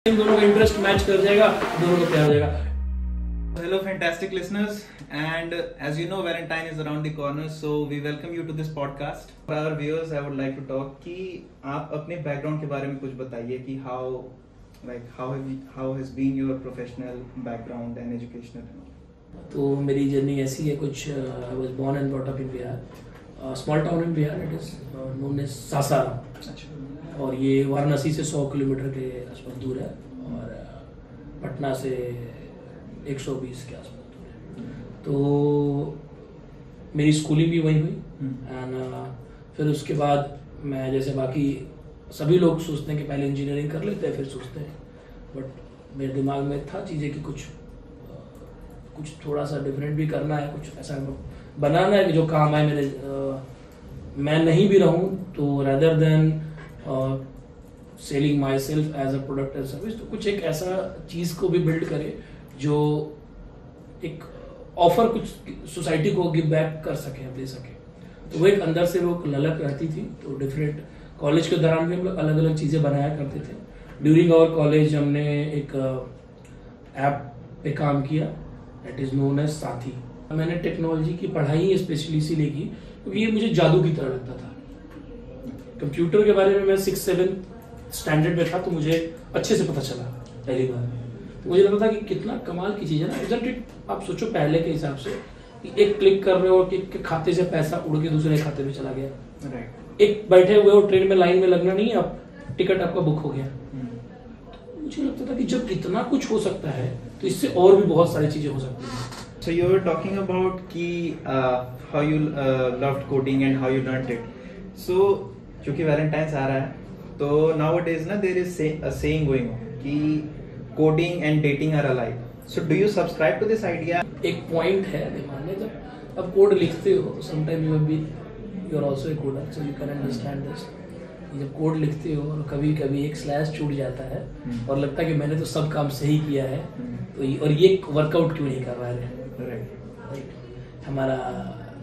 दोनों का interest match कर जाएगा, दोनों को प्यार हो जाएगा। Hello, fantastic listeners, and as you know, Valentine is around the corner, so we welcome you to this podcast. For our viewers, I would like to talk कि आप अपने background के बारे में कुछ बताइए कि how has been your professional background and educational. तो मेरी जर्नी ऐसी है कुछ। I was born and brought up in Bihar, small town in Bihar. It is known as Sasaram, और ये वाराणसी से 100 किलोमीटर के आसपास दूर है और पटना से 120 के आसपास दूर है। तो मेरी स्कूलिंग भी वहीं हुई एंड फिर उसके बाद मैं, जैसे बाकी सभी लोग सोचते हैं कि पहले इंजीनियरिंग कर लेते हैं फिर सोचते हैं, बट मेरे दिमाग में था चीज़ें कि कुछ थोड़ा सा डिफरेंट भी करना है, कुछ ऐसा बनाना है कि जो काम आए मेरे। मैं नहीं भी रहूं तो rather than selling myself as a product and service, तो कुछ एक ऐसा चीज को भी बिल्ड करे जो एक ऑफर कुछ सोसाइटी को गिव बैक कर सके, दे सके। तो वो एक अंदर से वो ललक रहती थी। तो डिफरेंट कॉलेज के दौरान भी हम लोग अलग अलग चीजें बनाया करते थे। ड्यूरिंग आवर कॉलेज हमने एक ऐप पे काम किया, दैट इज नोन एज साथी। मैंने टेक्नोलॉजी की पढ़ाई स्पेशली इसीलिए की क्योंकि ये मुझे जादू की तरह लगता था। कंप्यूटर के बारे में मैं 6-7 स्टैंडर्ड में था तो मुझे अच्छे से पता चला पहली बार। तो मुझे लगा था कि कितना कमाल की चीज़ है ना, इज़न्ट इट। आप सोचो पहले के हिसाब से कि एक क्लिक कर रहे हो कि एक खाते से पैसा उड़ के दूसरे खाते में चला गया। एक बैठे हुए हो ट्रेन में लाइन में लगना नहीं है, आप टिकट आपका बुक हो गया। तो मुझे लगता था कि जब इतना कुछ हो सकता है तो इससे और भी बहुत सारी चीजें हो सकती हैं। So you were talking about कि how you loved coding and how you learned it. So क्योंकि वैलेंटाइंस आ रहा है तो nowadays ना there is a saying going on कि coding and dating are alike. So do you subscribe to this idea? एक point है दिमाग में, जब आप कोड लिखते हो तो sometime you are also a coder, so you can understand this. जब कोड लिखते हो और कभी कभी एक स्लैश छूट जाता है और लगता है कि मैंने तो सब काम सही किया है, तो और ये वर्कआउट क्यों नहीं कर रहा है हमारा।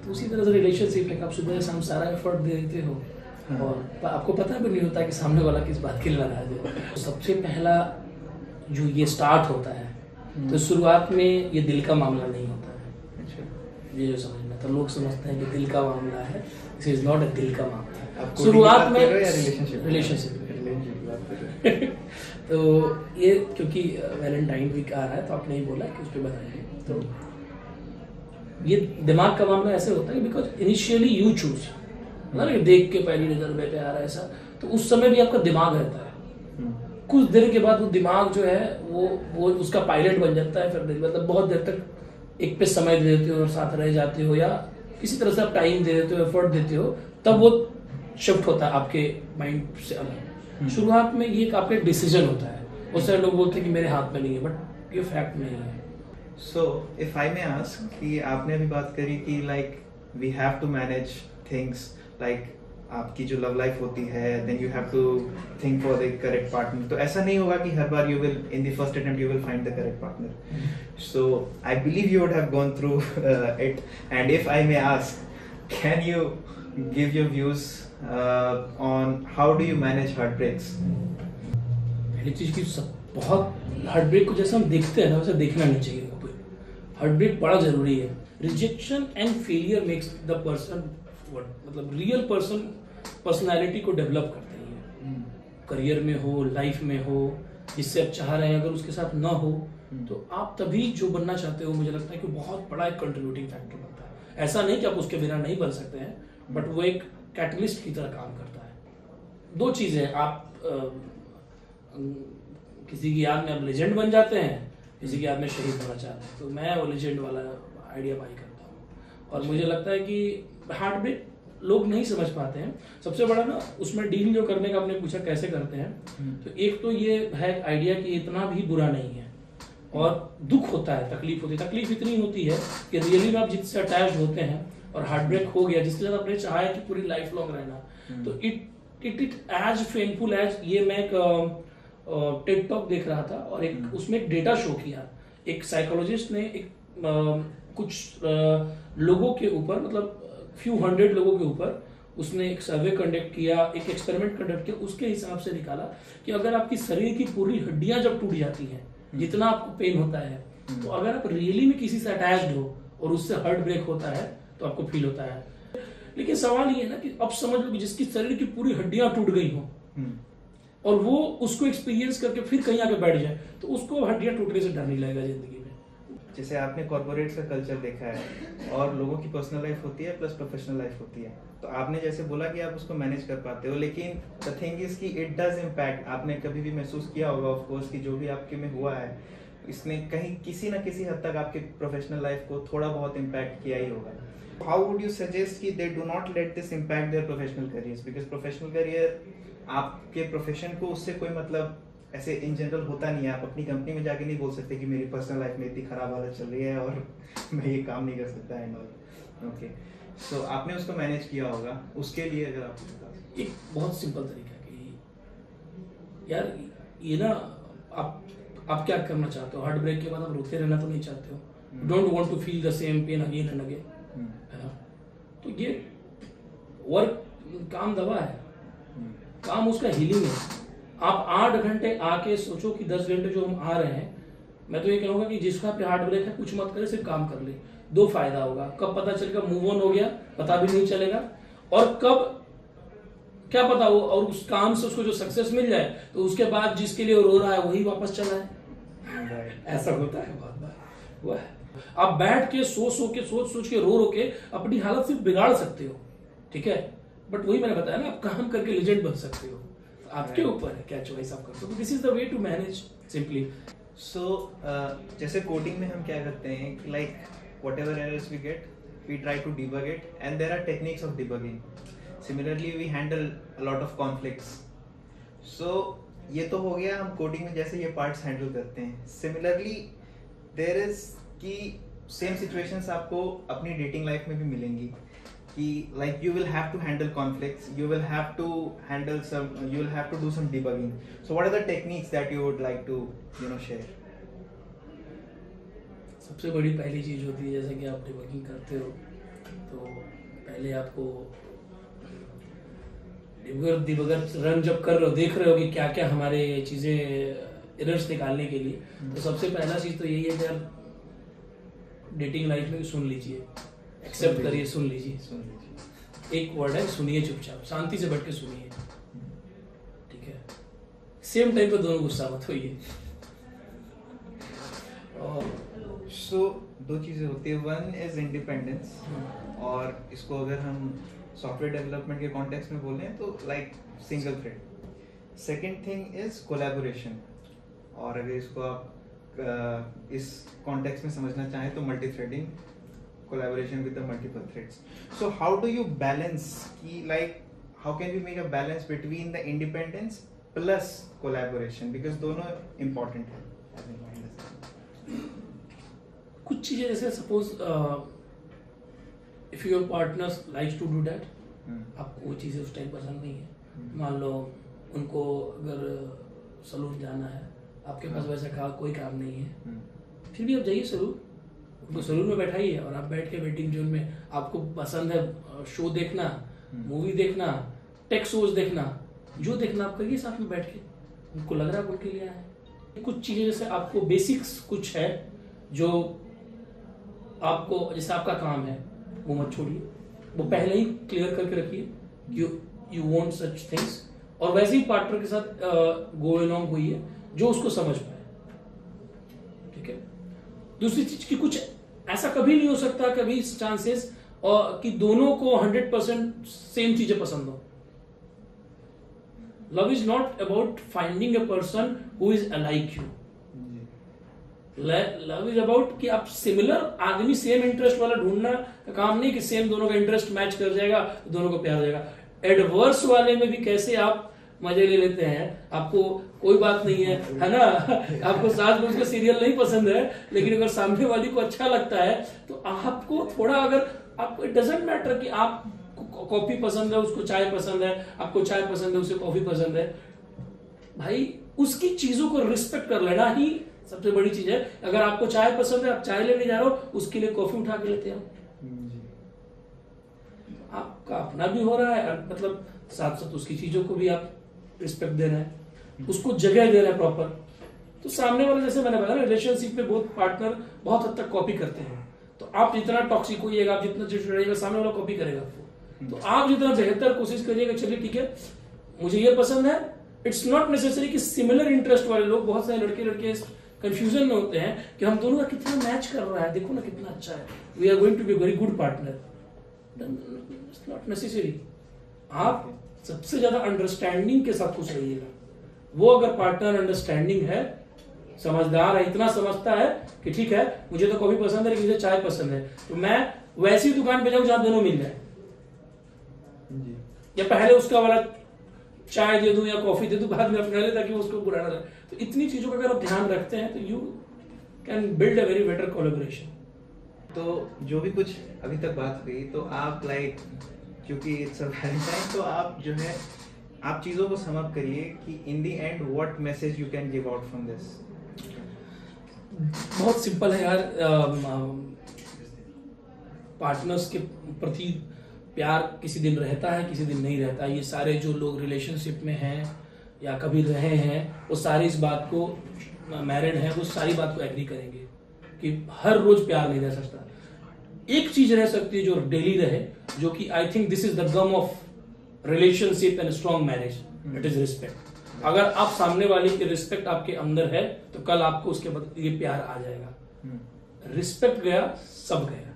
तो उसी तरह से रिलेशनशिप में आप सुबह शाम सारा एफर्ट दे देते हो और आपको पता भी नहीं होता कि सामने वाला किस बात के लिए नाराज है। सबसे पहला जो ये स्टार्ट होता है तो शुरुआत में ये दिल का मामला नहीं होता है। ये जो समझना, तो लोग समझते हैं कि दिल का मामला है, दिस इज नॉट अ दिल का मामला है। शुरुआत में रिलेशनशिप तो ये क्योंकि वैलेंटाइन वीक आ रहा है तो आपने ही बोला कि उस पर बताएंगे। तो ये दिमाग का मामला ऐसे होता है बिकॉज इनिशियली यू चूज, मतलब देख के पहली नजर में प्यार है ऐसा, तो उस समय भी आपका दिमाग रहता है। कुछ देर के बाद वो दिमाग जो है वो उसका पायलट बन जाता है। फिर मतलब बहुत देर तक एक पे समय दे देते हो और साथ रह जाते हो, या किसी तरह से आप टाइम दे देते हो, एफर्ट देते हो, तब वो शिफ्ट होता है आपके माइंड से अलग। शुरुआत में ये आपका एक डिसीजन होता है। बहुत सारे लोग बोलते हैं कि मेरे हाथ में नहीं है, बट ये फैक्ट नहीं है। So if I may ask कि आपने अभी बात करी कि like we have to manage things like आपकी जो लव लाइफ होती है, then you have to think for the correct partner. तो ऐसा नहीं होगा कि हर बार you will in the first attempt you will find the correct partner. So I believe you would have gone through it, and if I may ask, can you give your views on how do you manage heartbreaks? पहली चीज की बहुत heartbreak को जैसे हम देखते हैं ना वैसे देखना नहीं चाहिए। हार्टब्रेक बड़ा जरूरी है। Rejection and failure makes the person मतलब रियल पर्सनालिटी को डेवलप करते हैं। करियर में हो, लाइफ में हो, जिससे आप चाह रहे हैं, अगर उसके साथ ना हो तो आप तभी जो बनना चाहते हो, मुझे लगता है कि बहुत बड़ा एक कंट्रीब्यूटिंग फैक्टर बनता है। ऐसा नहीं कि आप उसके बिना नहीं बन सकते हैं, बट वो एक कैटलिस्ट की तरह काम करता है। दो चीजें, आप किसी की याद में आप लेजेंड बन जाते हैं, किसी की याद में शहीद होना चाहते हैं। तो मैं वो लेजेंड वाला आइडिया बाई करता हूँ। और मुझे लगता है कि हार्टब्रेक लोग नहीं समझ पाते हैं। सबसे बड़ा ना उसमें डील जो करने का आपने पूछा कैसे करते हैं, तो एक तो ये है आइडिया कि इतना भी बुरा नहीं है और दुख होता है, तकलीफ होती है। तकलीफ इतनी होती है कि रियली में आप जिससे अटैच होते हैं और हार्टब्रेक हो गया, जिसके साथ आपने चाहा है कि पूरी लाइफ लॉन्ग रहना, तो इट एज पेनफुल एज ये मैं एक टेड टॉक देख रहा था और एक उसमें एक डेटा शो किया। एक साइकोलॉजिस्ट ने एक कुछ लोगों के ऊपर, मतलब फ्यू हंड्रेड लोगों के ऊपर उसने एक सर्वे कंडक्ट किया, एक एक्सपेरिमेंट कंडक्ट किया, उसके हिसाब से निकाला कि अगर आपकी शरीर की पूरी हड्डियां जब टूट जाती हैं, जितना आपको पेन होता है, तो अगर आप रियली में किसी से अटैच्ड हो और उससे हार्ट ब्रेक होता है तो आपको फील होता है। लेकिन सवाल ये है ना कि अब समझ लो कि जिसकी शरीर की पूरी हड्डियां टूट गई हो और वो उसको एक्सपीरियंस करके फिर कहीं आके बैठ जाए, तो उसको हड्डियां टूटने से डर नहीं लगेगा जिंदगी में। जैसे आपने कॉर्पोरेट का कल्चर देखा है और लोगों की पर्सनल लाइफ होती है प्लस प्रोफेशनल लाइफ होती है, तो आपने जैसे बोला कि आप उसको मैनेज कर पाते हो, लेकिन द थिंग इज कि इट डज इम्पैक्ट। आपने कभी भी महसूस किया होगा ऑफ कोर्स कि जो भी आपके में हुआ है इसने कहीं किसी ना किसी हद तक आपके प्रोफेशनल लाइफ को थोड़ा बहुत इम्पैक्ट किया ही होगा। हाउ वुड यू सजेस्ट कि they do not let this impact their professional careers, because professional career आपके प्रोफेशन को उससे कोई मतलब ऐसे इन जनरल होता नहीं है। आप अपनी कंपनी में जाके नहीं बोल सकते कि मेरी पर्सनल लाइफ में इतनी खराब हालत चल रही है और मैं ये काम नहीं कर सकता एंड ऑल। ओके, सो आपने उसको मैनेज किया होगा, उसके लिए अगर आप एक बहुत सिंपल तरीका कि यार ये ना आप क्या करना चाहते हो, हार्ट ब्रेक के बाद आप रोते रहना तो नहीं चाहते हो, don't want to feel the same pain again and again, है ना। तो ये वर्क काम दवा है, काम उसका हीलिंग है। आप 8 घंटे आके सोचो कि 10 घंटे जो हम आ रहे हैं, मैं तो ये कहूंगा कि जिसका पे हार्ट ब्रेक है कुछ मत करे, सिर्फ काम कर ले। 2 फायदा होगा, कब पता चलेगा मूव ऑन हो गया पता भी नहीं चलेगा, और कब क्या पता वो और उस काम से उसको जो सक्सेस मिल जाए तो उसके बाद जिसके लिए वो रो रहा है वही वापस चला है। ऐसा होता है बहुत बार। वह आप बैठ के सोच के रो के अपनी हालत सिर्फ बिगाड़ सकते हो, ठीक है, बट वही मैंने बताया ना, आप काम करके लेजेंड बन सकते हो। आपके ऊपर है क्या चॉइस आप करते हो। This is the way to manage simply. So जैसे कोडिंग में हम क्या करते हैं कि like whatever errors we get we try to debug it and there are techniques of debugging. Similarly we handle a lot of conflicts. So ये तो हो गया हम कोडिंग में जैसे ये पार्ट्स हैंडल करते हैं। सिमिलरली देयर इज कि सेम सिचुएशंस आपको अपनी डेटिंग लाइफ में भी मिलेंगी कि like you will have to handle conflicts, you will have to handle some, you will have to do some debugging. So what are the techniques that you would like to share? सबसे बड़ी पहली चीज होती है, जैसे कि आप debugging करते हो तो पहले आपको डिबगर रन जब कर रहे हो, देख रहे हो कि क्या क्या हमारे चीजें एरर्स निकालने के लिए, तो सबसे पहला चीज तो यही है कि आप डेटिंग लाइफ में सुन लीजिए, एक्सेप्ट करिए, सुन लीजिए। एक वर्ड है सुनिए, चुपचाप शांति से बैठ के सुनिए, ठीक है। सेम टाइम पे दोनों गुस्सा मत होइए। सो 2 चीजें होती है, वन इज इंडिपेंडेंस, और इसको अगर हम सॉफ्टवेयर डेवलपमेंट के कॉन्टेक्स्ट में बोलें तो like single thread. Second thing is collaboration, और अगर इसको आप इस कॉन्टेक्स्ट में समझना चाहें तो multi threading, collaboration with the multiple threads. So how do you balance ki like how can we make a balance between the independence plus collaboration, because दोनों important है। कुछ चीजें जैसे suppose if your partner likes to do that, आपको वो चीजें उस time पसंद नहीं है, मान लो उनको अगर सलून जाना है, आपके पास वैसा कोई काम नहीं है, फिर भी आप जाइए सलून, उनको सलून में बैठाइए और आप बैठ के वेटिंग जोन में, आपको पसंद है शो देखना, मूवी देखना, टेक शोज देखना, जो देखना आप करिए साथ में बैठ के, उनको लग रहा है उनके लिए आए। कुछ चीजें जैसे आपको बेसिक्स कुछ है जो आपको, जैसे आपका काम है वो मत छोड़िए, वो पहले ही क्लियर करके रखिए यू वांट सच थिंग्स, और वैसे ही पार्टनर के साथ गो अलोंग होइए जो उसको समझ पाए, ठीक है। दूसरी चीज की कुछ ऐसा कभी नहीं हो सकता कभी चांसेस और कि दोनों को 100% सेम चीजें पसंद हो। Love is not about finding a person who is alike you, love is about कि आप सिमिलर आदमी, सेम इंटरेस्ट वाला ढूंढना का काम नहीं कि सेम दोनों का इंटरेस्ट मैच कर जाएगा दोनों को प्यार हो जाएगा। एडवर्स वाले में भी कैसे आप मजे ले लेते हैं, आपको कोई बात नहीं है ना, आपको सास बहू का सीरियल नहीं पसंद है, लेकिन अगर सामने वाली को अच्छा लगता है तो आपको थोड़ा, अगर आपको इट डजंट मैटर कि आप कॉफी पसंद है उसको चाय पसंद है, आपको चाय पसंद है उसे कॉफी पसंद है, भाई उसकी चीजों को रिस्पेक्ट कर लेना ही सबसे बड़ी चीज है। अगर आपको चाय पसंद है, आप चाय लेने जा रहे हो, उसके लिए कॉफी उठा के लेते हो। आपका अपना भी हो रहा है, मतलब साथ साथ उसकी चीजों को भी आप रिस्पेक्ट दे रहे हैं, उसको जगह दे रहे हैं प्रॉपर। तो सामने वाला, जैसे मैंने बताया, रिलेशनशिप में बहुत पार्टनर बहुत हद तक कॉपी करते हैं। तो आप जितना टॉक्सिक होइएगा, आप जितना चिड़चिड़ाइएगा, सामने वाला कॉपी करेगा आपको। तो आप जितना बेहतर कोशिश करिएगा, चलिए ठीक है मुझे ये पसंद है। इट्स नॉट नेसेसरी कि सिमिलर इंटरेस्ट वाले लोग, बहुत सारे लड़के लड़के कंफ्यूजन में होते हैं कि हम दोनों का कितना मैच कर रहा है, देखो ना कितना अच्छा है, we are going to be very good partner. It's not necessary. आप सबसे ज्यादा अंडरस्टैंडिंग के साथ खुश रहिएगा। वो अगर पार्टनर अंडरस्टैंडिंग है, समझदार है, इतना समझता है कि ठीक है मुझे तो कॉफी पसंद है लेकिन मुझे चाय पसंद है, तो मैं वैसी दुकान पे जाऊं जहां दोनों मिल जाए, या पहले उसका वाला चाय दे दूं या कॉफी दे दूं बाद में अपना ले, ताकि उसको बुरा ना लगे। तो इतनी चीजों का अगर आप ध्यान रखते हैं तो you can build a very better collaboration. तो जो भी कुछ अभी तक बात हुई, तो आप लाइक, क्योंकि इट्स अ वैलेंटाइन, तो आप जो है आप चीजों को सम अप करिए कि in the end what message you can give out from this. बहुत सिंपल है यार, पार्टनर्स के प्रति प्यार किसी दिन रहता है, किसी दिन नहीं रहता। ये सारे जो लोग रिलेशनशिप में हैं या कभी रहे हैं, वो सारे इस बात को, मैरिड हैं, वो सारी बात को एग्री करेंगे कि हर रोज प्यार नहीं रह सकता। एक चीज रह सकती है जो डेली रहे, जो कि I think this is the gum of relationship and strong marriage, it is respect. अगर आप सामने वाले की रिस्पेक्ट आपके अंदर है, तो कल आपको उसके बाद ये प्यार आ जाएगा। रिस्पेक्ट गया सब गया।